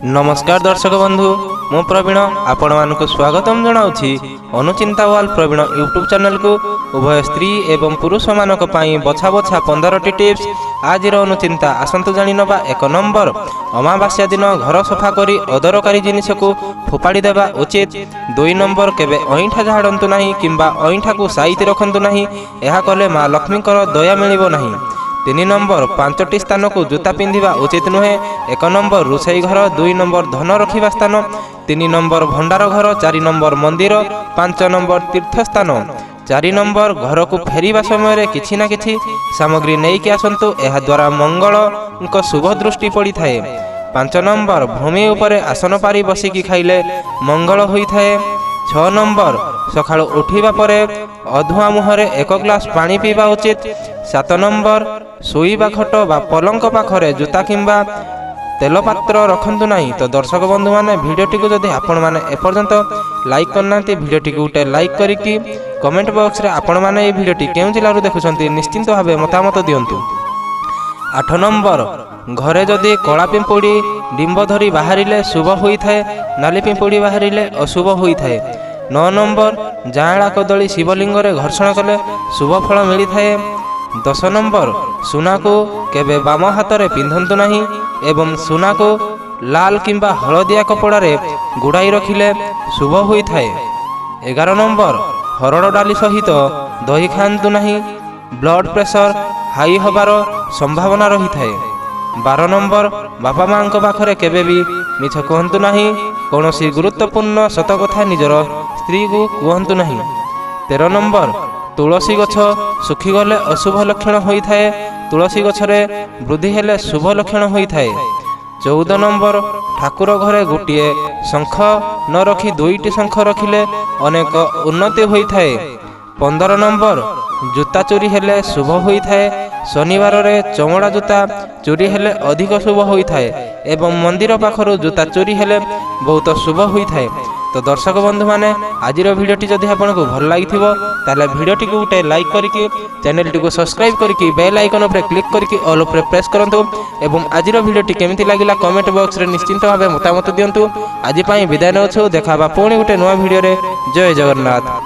नमस्कार दर्शक बंधु मु प्रवीण आपण मानक स्वागतम जनाऊँगी अनुचिंता वाल प्रवीण यूट्यूब चैनल को उभय स्त्री एवं पुरुष मानक पई बछा बछा 15टी टिप्स आज अनुचिंता आसतु जानी नबा। 1 नंबर अमावास्या दिन घर सफा करी अदरकारी जिनिस को फोपाड़ी देवा उचित। 2 नंबर केबे अईठा झाड़ंतु नहीं किंबा अईठा को साइति रखंतु नहीं, यह कले माँ लक्ष्मी दया मिलिबो नहीं। 3 नंबर 5टी स्थान को जूता पिंधिबा उचित नुहे। 1 नंबर रोषई घर, 2 नंबर धन रखिबा स्थान, 3 नंबर भंडार घर, 4 नंबर मंदिर, 5 नंबर तीर्थ स्थान। 4 नंबर घर को फेरिबा समय किछि ना किछि सामग्री नहीं कि आसंतु, यह द्वारा मंगल को शुभ दृष्टि पड़ी थाए। 5 नंबर भूमि उपरे आसन पारी बसिकी खाइले मंगल होई थाए। 6 नंबर सकाळु उठिबा परे अधुआ मुहरे 1 ग्लास पानी पीबा उचित। 7 नंबर शोइबा खट बा पलंक पाखरे जूता किंबा तेल पात्र रखंतु नहीं। तो दर्शक बंधु माने भिडियोटी को जदि आपण माने एपर्यंत लाइक करना भिडियोटी को उठे लाइक करिकी कमेंट बॉक्स रे आपण माने ए भिडियोटी केउ जिल्लारू देखुछंती निश्चिंत भावे मतामत दियंतु। 8 नंबर घरे जदि कला पिंपुड़ी डिंब धरी बाहरिले शुभ होई थाए, नाली पिंपुड़ी बाहरिले अशुभ होई थाए। 9 नंबर जाँला कदली शिवलिंग रे घर्षण कले शुभ फल मिली थाए। 10 नंबर सुना को केबे बाम हाथ रे पिंधंतु नहीं एवं सुना को लाल किंबा हलदिया कपड़ा रे गुड़ाई रखिले शुभ होई थाए। 11 नंबर हरड़ डाली सहित दही खांतु नहीं, ब्लड प्रेशर हाई हबार संभावना रही थाए। 12 नंबर बापा माँ पाखरे केबे भी मिछ कहंतु नहीं, कौनसी गुरुत्वपूर्ण सत कथा निजर स्त्री को कहंतु नहीं। 13 नंबर तुलसी गछ सुखीगले अशुभ लक्षण होई थाए, तुलसी गछरे वृद्धि हेले शुभ लक्षण होई थाए। 14 नंबर ठाकुर घरे गोटिए शंख न रखी 2टी शंख रखिले अनेक उन्नति होई थाए। 15 नंबर जूता चोरी हेले शुभ होई थाए, शनिवार रे चमड़ा जूता चोरी हेले अधिक शुभ होई थाए एवं मंदिर पाखरु जूता चोरी हेले बहुत शुभ होई थाए। तो दर्शक बंधु माने आज भिडियोटी जदि आपको भल लगी ताले भिडियोटी को उठे लाइक करके चैनल टी को सब्सक्राइब करके बेल आइकन पर क्लिक करके ऑल उपर प्रेस करंतु एवं आज भिडियोटी केमिति लागिला कमेंट बॉक्स रे निश्चिंत भावे मतामत दियंतु। आज पई विदाय नेउछु, देखाबा पुणी गोटे नवा भिडियो रे। जय जगन्नाथ।